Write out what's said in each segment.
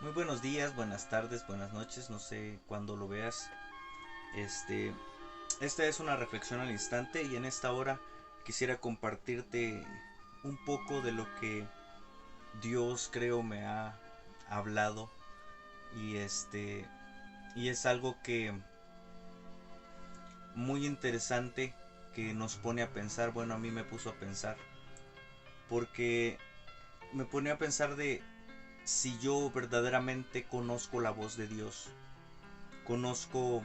Muy buenos días, buenas tardes, buenas noches, no sé cuándo lo veas. Este, esta es una reflexión al instante y en esta hora quisiera compartirte un poco de lo que Dios creo me ha hablado y y es algo que muy interesante que nos pone a pensar, bueno, a mí me puso a pensar porque me pone a pensar de si yo verdaderamente conozco la voz de Dios, conozco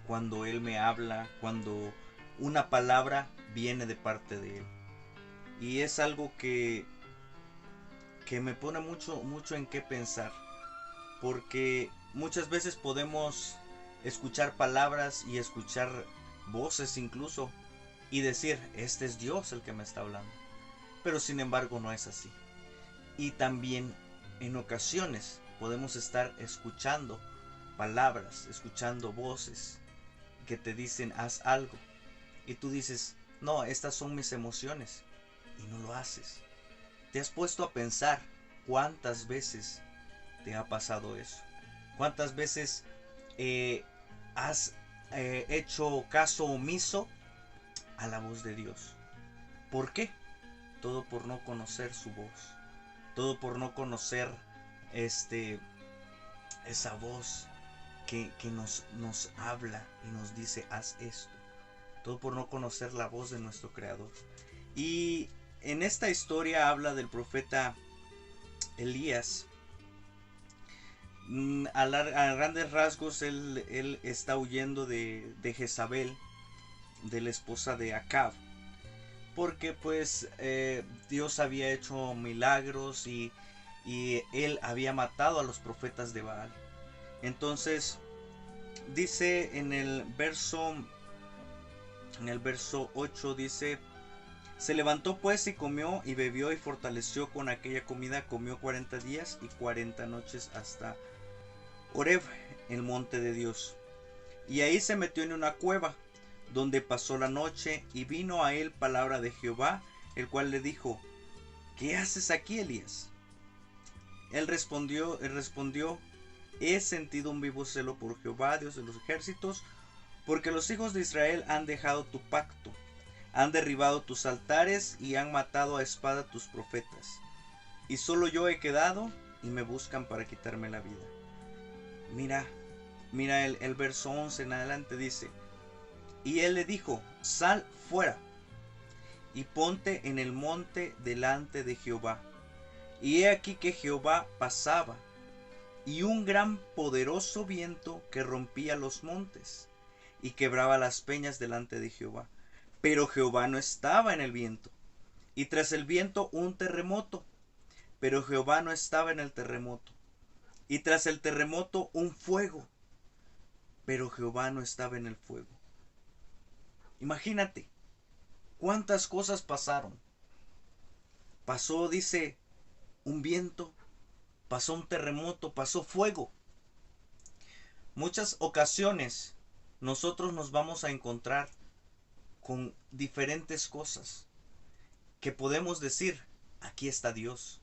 cuando Él me habla, cuando una palabra viene de parte de Él. Y es algo que me pone mucho en qué pensar, porque muchas veces podemos escuchar palabras y escuchar voces incluso y decir, este es Dios el que me está hablando. Pero sin embargo no es así. Y también en ocasiones podemos estar escuchando palabras, escuchando voces que te dicen haz algo. Y tú dices, no, estas son mis emociones. Y no lo haces. ¿Te has puesto a pensar cuántas veces te ha pasado eso? ¿Cuántas veces eh, has hecho caso omiso a la voz de Dios? ¿Por qué? Todo por no conocer su voz. Todo por no conocer este, esa voz que nos habla y nos dice haz esto. Todo por no conocer la voz de nuestro Creador. Y en esta historia habla del profeta Elías. A grandes rasgos él está huyendo de Jezabel, de la esposa de Acab, porque pues Dios había hecho milagros y él había matado a los profetas de Baal. Entonces dice en el verso 8 dice, se levantó pues y comió y bebió y fortaleció con aquella comida, comió 40 días y 40 noches hasta Horeb, el monte de Dios. Y ahí se metió en una cueva, donde pasó la noche, y vino a él palabra de Jehová, el cual le dijo, ¿qué haces aquí, Elías? Él respondió, he sentido un vivo celo por Jehová, Dios de los ejércitos, porque los hijos de Israel han dejado tu pacto, han derribado tus altares y han matado a espada tus profetas. Y solo yo he quedado y me buscan para quitarme la vida. Mira, mira el verso 11 en adelante dice, y él le dijo, sal fuera y ponte en el monte delante de Jehová. Y he aquí que Jehová pasaba, y un gran poderoso viento que rompía los montes y quebraba las peñas delante de Jehová. Pero Jehová no estaba en el viento. Y tras el viento un terremoto, pero Jehová no estaba en el terremoto. Y tras el terremoto un fuego, pero Jehová no estaba en el fuego. Imagínate cuántas cosas pasaron. Pasó, dice, un viento, pasó un terremoto, pasó fuego. Muchas ocasiones nosotros nos vamos a encontrar con diferentes cosas que podemos decir, aquí está Dios.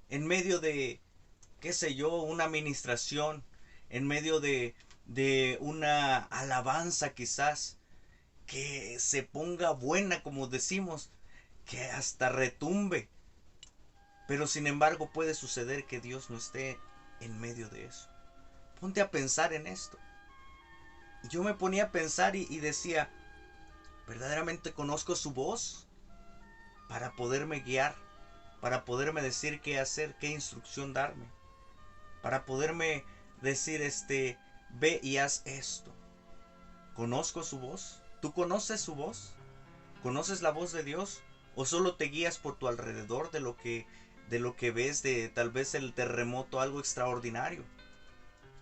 En medio de, qué sé yo, una administración, en medio de una alabanza quizás, que se ponga buena, como decimos, que hasta retumbe. Pero sin embargo puede suceder que Dios no esté en medio de eso. Ponte a pensar en esto. Yo me ponía a pensar y decía, ¿verdaderamente conozco su voz? Para poderme guiar, para poderme decir qué hacer, qué instrucción darme, para poderme decir, ve y haz esto. ¿Conozco su voz? ¿Tú conoces su voz? ¿Conoces la voz de Dios? ¿O solo te guías por tu alrededor de lo que ves de tal vez el terremoto, algo extraordinario?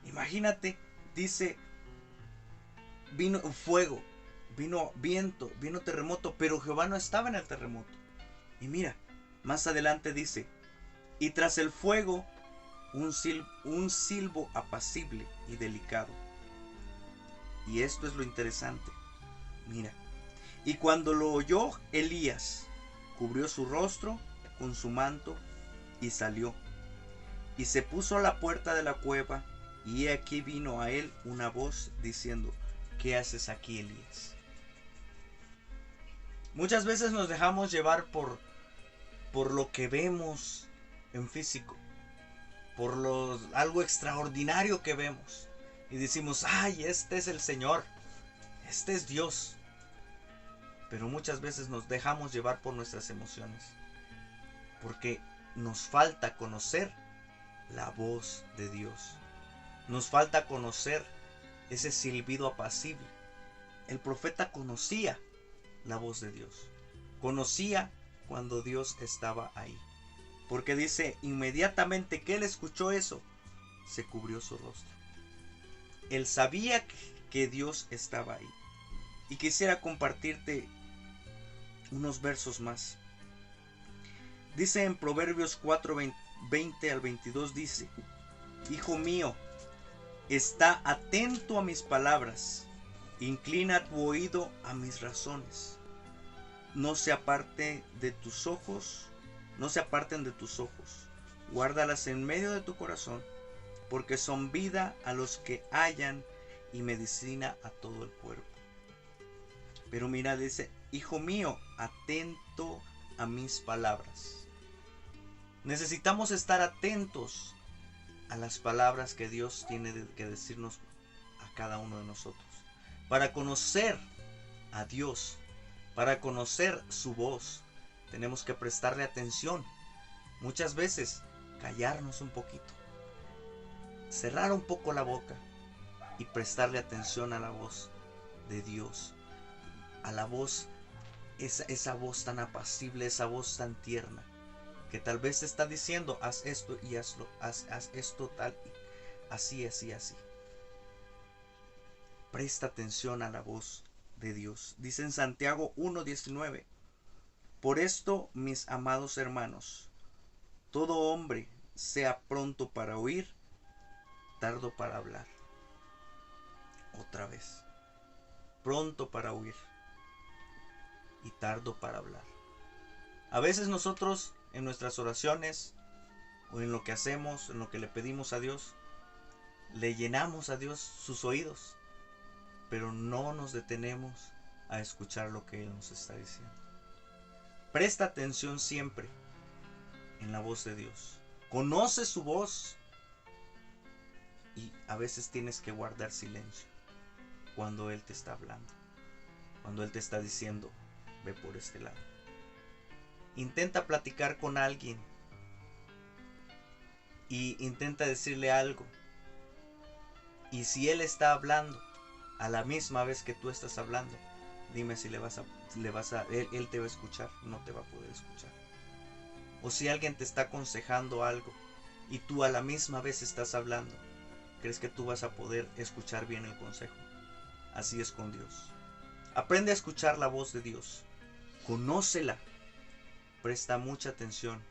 Imagínate, dice, vino fuego, vino viento, vino terremoto, pero Jehová no estaba en el terremoto. Y mira, más adelante dice, y tras el fuego un silbo apacible y delicado. Y esto es lo interesante. Mira, y cuando lo oyó Elías, cubrió su rostro con su manto y salió. Y se puso a la puerta de la cueva, y he aquí vino a él una voz diciendo: ¿qué haces aquí, Elías? Muchas veces nos dejamos llevar por lo que vemos en físico, por algo extraordinario que vemos. Y decimos: ay, este es el Señor, este es Dios. Pero muchas veces nos dejamos llevar por nuestras emociones, porque nos falta conocer la voz de Dios. Nos falta conocer ese silbido apacible. El profeta conocía la voz de Dios. Conocía cuando Dios estaba ahí. Porque dice, inmediatamente que él escuchó eso, se cubrió su rostro. Él sabía que Dios estaba ahí. Y quisiera compartirte unos versos más. Dice en Proverbios 4, 20 al 22, dice: hijo mío, está atento a mis palabras, inclina tu oído a mis razones. No se aparten de tus ojos, guárdalas en medio de tu corazón, porque son vida a los que hallan y medicina a todo el cuerpo. Pero mira, dice: hijo mío, atento a mis palabras. Necesitamos estar atentos a las palabras que Dios tiene que decirnos a cada uno de nosotros. Para conocer a Dios, para conocer su voz, tenemos que prestarle atención. Muchas veces callarnos un poquito, cerrar un poco la boca y prestarle atención a la voz de Dios, a la voz, esa voz tan apacible, esa voz tan tierna, que tal vez te está diciendo: haz esto y hazlo, haz esto tal, así, así, así. Presta atención a la voz de Dios. Dice en Santiago 1:19: por esto, mis amados hermanos, todo hombre sea pronto para oír, tardo para hablar. Otra vez, pronto para oír y tardo para hablar. A veces nosotros en nuestras oraciones o en lo que hacemos, en lo que le pedimos a Dios, le llenamos a Dios sus oídos, pero no nos detenemos a escuchar lo que Él nos está diciendo. Presta atención siempre en la voz de Dios. Conoce su voz y a veces tienes que guardar silencio cuando Él te está hablando, cuando Él te está diciendo: ve por este lado. Intenta platicar con alguien y intenta decirle algo. Y si Él está hablando a la misma vez que tú estás hablando, dime si él te va a escuchar, no te va a poder escuchar. O si alguien te está aconsejando algo y tú a la misma vez estás hablando, ¿crees que tú vas a poder escuchar bien el consejo? Así es con Dios. Aprende a escuchar la voz de Dios. Conócela. Presta mucha atención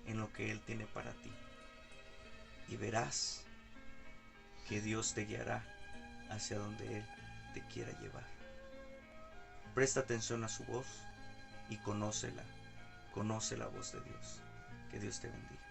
en lo que Él tiene para ti. Y verás que Dios te guiará hacia donde Él te quiera llevar. Presta atención a su voz y conócela. Conoce la voz de Dios. Que Dios te bendiga.